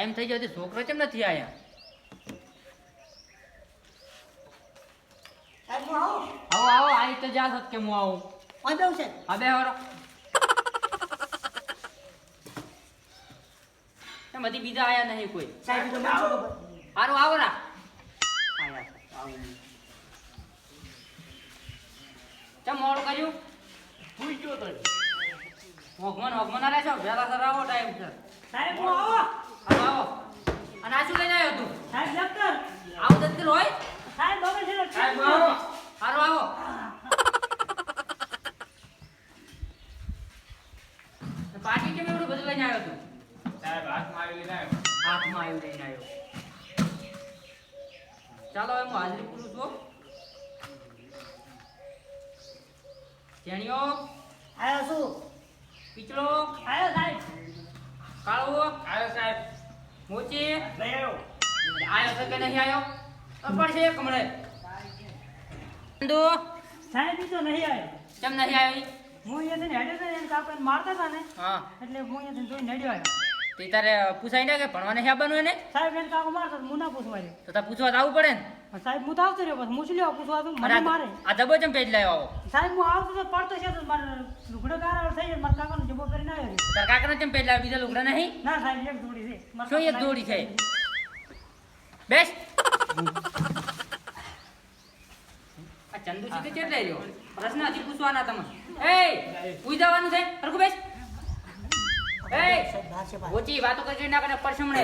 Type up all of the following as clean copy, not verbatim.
Time થઈ ગયો છોકરો કેમ નથી આયા? આવો આવો આવી તો જા સત કે હું આવું. અબે હરો કેમ હજી બીજા આયા નહીં કોઈ? હારું આવો ના. આયા આવું. ચમ મોડું કર્યું? ભૂઈ ગયો તો હોગમન ના રહેશો વેલા સર આવો ટાઈમ સર. સાહેબ હું આવો. આવો અને આ શું લઈને આવ્યો તું? સાહેબ ડોક્ટર. આવું દત્તર હોય? સાહેબ બગલ છે. સાહેબ આવો. હારું આવો. પાટી કેમ એવડું બધું લઈને આવ્યો તું? સાહેબ હાથમાં આવી લઈને આવ્યો. હાથમાં આવ્યું લઈને આવ્યો. ચાલો હવે હું હાજરી પૂરું છું. જેણીઓ આયો શું? પીચળો આયો સાહેબ. કાળો આવ્યો સાહેબ. મોચી લઈ આવ્યો. આયો છે કે નહીં આયો? અપડ છે કમળે. અંદુ સાહેબ ઈ તો નહીં આયો. કેમ નહીં આવ્યો ઈ? હું અહીંયાથી હેડ્યો તો એને કાપીને મારતા હતા ને હા એટલે હું અહીંયાથી જોઈને હેડ્યો આવ્યો. તે તારે પૂછાય ને કે ભણવાને હેબાનું એને? સાહેબ એને કાકો મારતા હતા, હું ના પૂછવા રહ્યો. તો તારે પૂછવા તો આવવું પડે ને. સાહેબ હું તો આવતો રહ્યો બસ હું શું લેવા પૂછવા તો મને અને મારે. આ જબો ચમ પેજ લાવ્યો આવો? સાહેબ હું આવતો તો પડતો છે તો મારે લુગડો ગારાળ થઈ જાય મારા કાકાનો જબો કરીને આવ્યો રહ્યો. તારા કાકાને ચમ પેજ લાવ્યો? બીજા લુગડા નહીં? ના સાહેબ એક જોડી છે. મારા શું એક કાકા જોડી છે? બેસ આ ચંદુ સીધે ચેટલે રહ્યો? પ્રશ્ન હજી પૂછવાના તમે. એ પૂઈ જવાનું છે હરખું બેસ. એ ઓછી વાતો કરી ના કરે પરસમણે.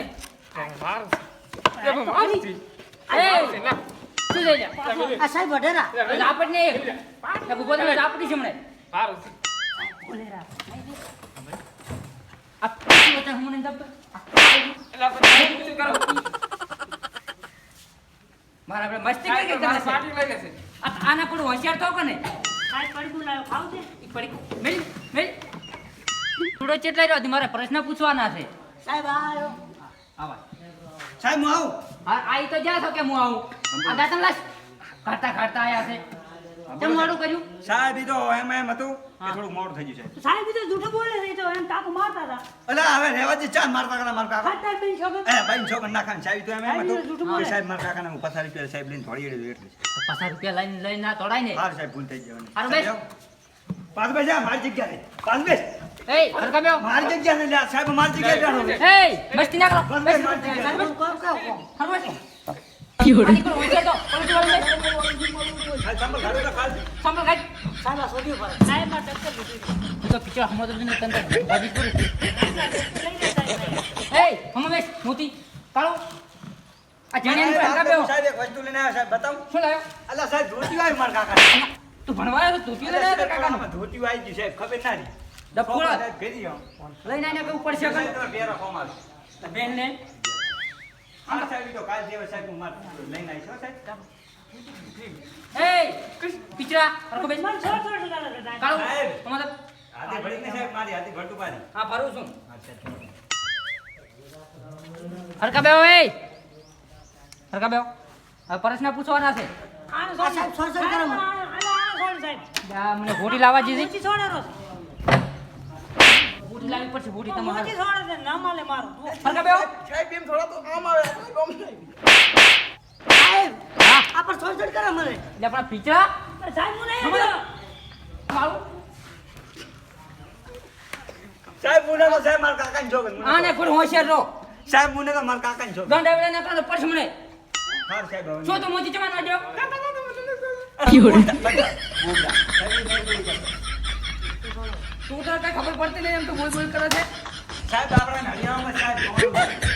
એ શું થઈ જા? આ સાહેબ વઢેરા. ઝાપટ ને એક ઉભો થઈને ઝાપટી છે હમણે. સારું. બોલેરા. આ પાછી વચ્ચે હું નહીં ઝાપતો. એટલે આપણે શું કરો? મારા આપણે મસ્તી કરી કે કરે છે? પાટી લાગે છે. આના પણ હોશિયાર તો કે ને સાહેબ પડી બોલાયો ખાવ છે. ઈ પડી મેલ મેલ થોડો ચેટલા રહ્યો હતી મારે પ્રશ્ન પૂછવાના છે. સાહેબ આયો. આવા સાહેબ હું આવું. હા આઈ તો જા છો કે હું આવું. આ દાતન લાશ કાઢતા કાઢતા આયા છે. કેમ મોડું કર્યું? સાહેબ ઈ તો એમ હતું કે હા. થોડું મોડું થઈ ગયું છે. સાહેબ ઈ તો જૂઠું બોલે છે. ઈ તો એમ કાકો મારતા હતા. અલા હવે રેવા દે ચાલ મારતા કાકા માર કાકા. ખાતા બેન છોકરો. એ ભાઈ છોકર નાખાન સાહેબ તો એમ સાહેબ ઈ તો હતું જૂઠું કે બોલે. સાહેબ માર કાકાને હું 50 રૂપિયા સાહેબ લઈને થોડી એડી એટલે તો 50 રૂપિયા લઈને લઈને ના તોડાય ને. હાર સાહેબ ભૂલ થઈ જવાની. હારું બેસ. પાસ બેસ જા મારી જગ્યાએ. પાસ બેસ. એ હરકા બેઓ. મારી જગ્યાએ લે સાહેબ મારી જગ્યાએ બેઠો. એ મસ્તી ના કરો. બસ બેસ મારી જગ્યાએ. કોમ કાકો. હારું બેસ. આની પર હોશિયાર તો પલટી વાળો બેસ. સાહેબ સંભળ ઘરે તો ખાલી. સાંભળ ગાઈ. સાહેબ આ સોધી ઉપર. સાહેબ માં ટક્કર લીધી. તું તો પીછો હમો તો ને તંતર બાજી પૂરી. લઈ લે સાહેબ. એ હમો બેસ મોતી કાળો. આ જણિયાની પર હરકા બેઓ. સાહેબ એક વસ્તુ લઈને આવ્યા સાહેબ બતાવું. શું લાવ્યો? અલા સાહેબ ધોતી આવી માર કાકાને. તું ભણવા આવ્યો તો ધોતી લઈને આવ્યો કાકાનો. ધોતી આવી ગયું સાહેબ ખબર ના રહી. ડફોડા સાહેબ ભેજી આવો. લઈને આને કે ઉપર છે સાહેબ તમે પહેરો ફોર્મ આવે. બેન ને હા સાહેબ ઈ તો કાલ જેવા સાહેબ હું માર લઈને આવી છો સાહેબ. એ પીછરા હરકો બેસ. મને છોડ છોડ ગાલે છે સાહેબ. કાળો સાહેબ. તમારે હાથે ભરીને સાહેબ મારી હાથે ભરતું પાડી. હા ભરું છું. અચ્છા. હરકા બેઓ એ હરકા બેઓ હવે પ્રશ્ન પૂછવાના છે. આનો છોડ સાહેબ છોડ છોડ કરો મને. આનો છોડ સાહેબ. આ મને ઘોડી લાવવા દીધી. મોચી છોડેરો છે. ઘોડી લાવવી પડશે ઘોડી તમારે. મોચી છોડે છે ના માલે મારો. હરકા બેઓ સાહેબ એમ થોડા તો આમ આવે આપણે ગમ નહીં. સાહેબ હા આ પર છોડ છોડ કરો મને. એટલે આપણા પીછરા સાહેબ હું નહીં આવ્યો. મારું સાહેબ મુને તો સાહેબ માર કાકાને જોગન. આને કોઈ હોશિયાર રહો. સાહેબ મુને તો માર કાકાને જોગન. ગંડા વેળા ના કરો પડશે મને. હા સાહેબ હવે. શું તો મોતી ચમાન વાજો. તું તો કઈ ખબર પડતી નહીં એમ તો બોલ બોલ કરે છે. સાહેબ આપણા હરિયાણામાં સાહેબ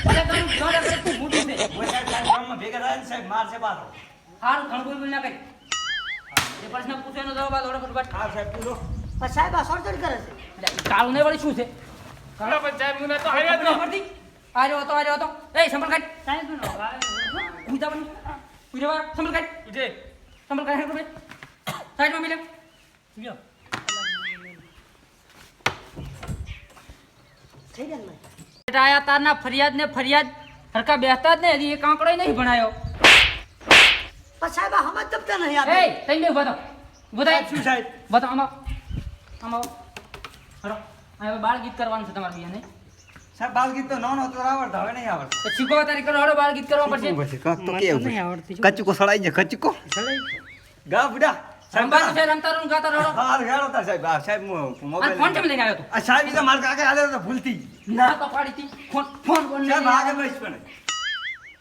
અરે તારું ગંડા કરે તું મોટી છે. ઓય સાહેબ ગામમાં ભેગા થાય ને સાહેબ માર છે બારો. હારું ઘણ બોલ બોલ ના કરી. એ પ્રશ્ન પૂછવાનો જવાબ આ લોડો ફટફટ. હા સાહેબ પૂરો. પણ સાહેબ આ છોડ છોડ કરે છે. એટલે કાળું નહીં વળી શું છે? કાળો પણ સાહેબ મને તો આવ્યા જ ખબર ન. પડતી? આ રહ્યો હતો. એ સંભળ કાઢ. સાહેબ નો પૂજા બની. પૂજા સંભળ કાઢ. ઉજે. સંભળ કાઢ હેડ સાઈડમાં મિલે. લ્યો. થઈ જાય ને. બેટા આયા તારના ફરિયાદ હરકા બેસતા જ ને હજી એ કાંકડોય નહીં ભણાયો. પણ સાહેબ આ સમજ તપતા નહીં આપે. એ તઈ લે ઉભા થા. ઉભા થા. શું સાહેબ? બતા આમાં હરો આ બાળ ગીત કરવાનું છે તમારે બીજાને. સાહેબ બાલગીત તો નાનો તો આવડતો હવે નહીં આવડતું તો શીખો તારી કરો હળો બાળ ગીત કરવા પડશે કાક તો મને કેવું નહીં આવડતી. કચુકો સડાઈ જાય કચુકો ગા બુડા રમવાનું છે રમતા રહો ને ગાતા રહો હા હેડો તાર સાહેબ આ સાહેબ આ મોબાઈલ ફોન કેમ લઈને આવ્યો તું આ સાહેબ ઈ તો માર કાકે આલે તો ભૂલતી ના તો પાડી હતી ફોન ફોન કોણ સાહેબ આગળ બસ પણ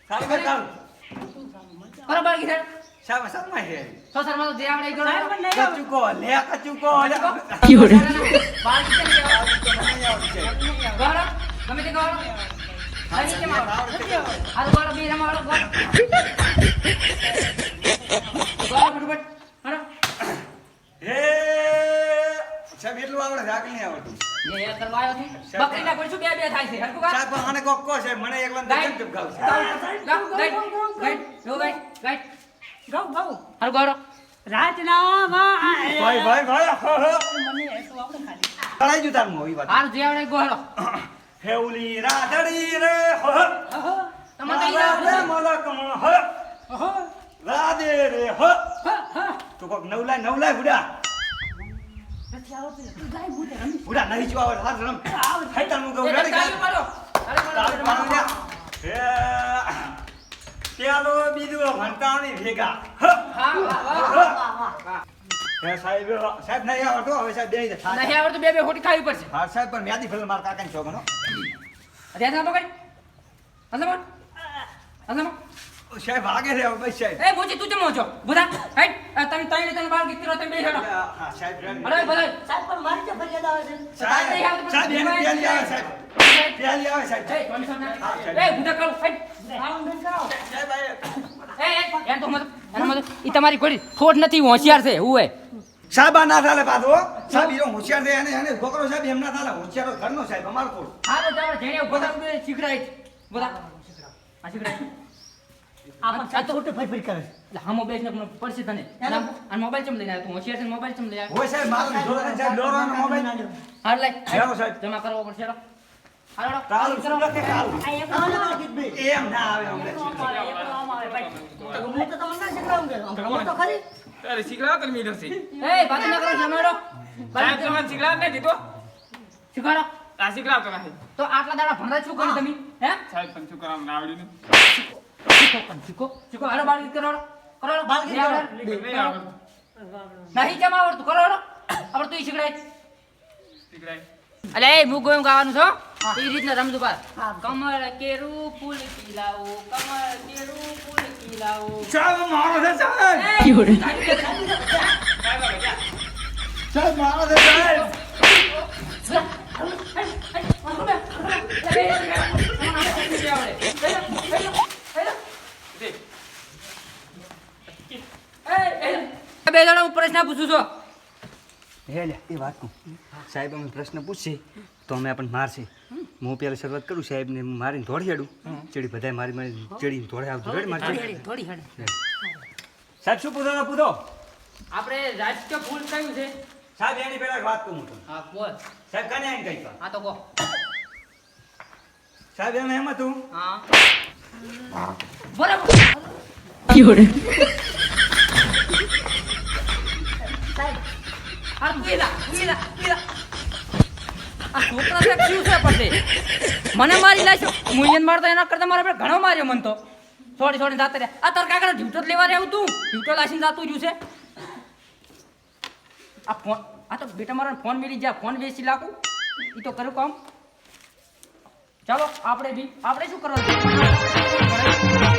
સાહેબ કર કામ કરો બાળ ગીત હેડ. સાહેબ સાહેબ માં છે તો સર માં તો જે આવડે એ કરો સાહેબ પણ નહીં આવડતું. કચુકો લે કચુકો બાળ ગીત કેમ ગાવા? ગાવડો ગમે તે ગાવડો આ કેમ આવડે આ ગાવડો બે રમાડો ગાવડો ફટાફટ હાલો હે સાહેબ એટલું આવડે છે આગળ નહીં આવડતું એ કરવા આવ્યો છું બકરીના પડશું બે બે થાય છે હરકુ કા સાહેબ પણ આને કોક કો છે મને એકલા ગાઈડ. કેમ ગાવ છે ગાઉં, ગાઉં. હાલ ગાવડો રાતના માં ભાઈ મને એટલું આવડે ખાલી. તળાઈ જુ તાર મો ઈ વાત હાલ જે આવડે ગોહડો હેવલી રાધડી રે હો તમે તો ઈ આવડે મલક હો રાધે રે હો તો કોક નવલાય બુડા નથી આવડતું. તું ગાય ભૂતે રમી. બુડા નહીં જો આવે હાથ રમ હાઈ તાર હું એ ગઉ રેડી તાળી મારો તાળ પાડો ને હે ચાલો બીજું ભંટાણી ભેગા હા વાહ હે સાહેબ સાહેબ નહીં આવડતો હવે સાહેબ બેહી જા નહીં આવડતું બે બે હોટી ખાવી પડશે હા સાહેબ પણ મ્યાદી ફિલ્મ માર કાકાને શોખ નો ધ્યાન આપો કઈ હલમો હલમો સાહેબ આગે રે હવે બસ સાહેબ એ બોચી તું ચમો છો બુધા હાઈટ તમે તઈને બાળ ગીત કરો તમે બે હેડો હા સાહેબ રેડી. અરે બધા સાહેબ પણ મારી જે ફરિયાદ આવે છે. સાહેબ સાહેબ એને પેલી આવે સાહેબ પેલી આવે સાહેબ એ કોણ સાહેબ એ બુધા કરો હાઈટ આવું બંધ કરાવો. સાહેબ એ એમ તો મત એમ મત ઈ તમારી કોઈ થોડ નથી હોશિયાર છે હું હે સાહેબ આ ના થાલે પાછો સાહેબ ઈરો હોશિયાર છે એને છોકરો સાહેબ એમ ના થાલે હોશિયાર તો ઘરનો સાહેબ અમાર કોલ હાલો ચાલો જેણે ઉભો થા શીખડાય બુધા આ શીખડાય આ પણ સાહેબ ખોટું ફરી કરે છે. એટલે હામો બેસને પડશે તને આ મોબાઈલ ચમ લઈને આવ્યો તું હોશિયાર છે મોબાઈલ ચમ લઈ આવ્યો હોય સાહેબ મારો જોડે સાહેબ દોરવાનો મોબાઈલ હાલ લઈ હેલો સાહેબ જમા કરવો પડશે હેડો હાલો કાલ શું લખે કાલ આ એક આમાં ગીત બે. એમ ના આવે અમને એક આમાં આવે ભાઈ. હું તો તમને ના શીખડાવું કે આમ રમો તો ખરી. તારે શીખડાવ કે મીઠો છે એ વાત ના કરો જમાડો સાહેબ તમને શીખડાવ નહીં દીધો શીખવાડો આ શીખડાવતો નહીં તો આટલા દાડા ભણતા શું કર્યું તમે હે સાહેબ પણ શું કરવા મને આવડ્યું શીખો પણ શીખો હાલો બાળ ગીત કરો કરો બાળ ગીત નહીં કરો. આવડે? નહીં આવડતું નહીં કેમ આવડતું કરો આપણે તું શીખડાય શીખડાય અલે એ હું ગોયમ ગાવાનું છો એ રીતના રમજો પાર હા. કમળ કેરું ફૂલ ખીલાવો કમળ કેરું ફૂલ ખીલાવો સાહેબ મારો છે સાહેબ સાહેબ મારો છે સાહેબ બે જણા હું પ્રશ્ન પૂછું છું હે લે એ વાત કહું સાહેબ અમે પ્રશ્ન પૂછશે તો અમે આપણને મારશે હું પહેલા શરૂઆત કરું સાહેબને મારીને દોડી હેડું ચડી બધાય મારી મારી ચડીને દોડે આવતું રેડી મારી થોડી હેડ સાહેબ શું પૂછો આપણે રાષ્ટ્રીય ફૂલ કયું છે સાહેબ એની પહેલા એક વાત કહું હું તમને હા બોલ સાહેબ કને આવીને કઈ હા તો કહો સાહેબ એમ એમ હતું હા બરાબર આ પીલા આ છોકરા સાહેબ શું છે પછી મને મારી લાશો હું એને મારતો એના કરતા મારા આપણે ઘણો માર્યો મન તો છોડી જાતા રહ્યા આ તાર કાકા ઢીવટો જ લેવા રહ્યું તું ઢીવટો લાસીને જાતું રહ્યું છે આ ફોન આ તો બેટા મારા ફોન મેલી જા ફોન વેચી લાખું એ તો કરું કામ ચાલો આપણે શું કરવાનું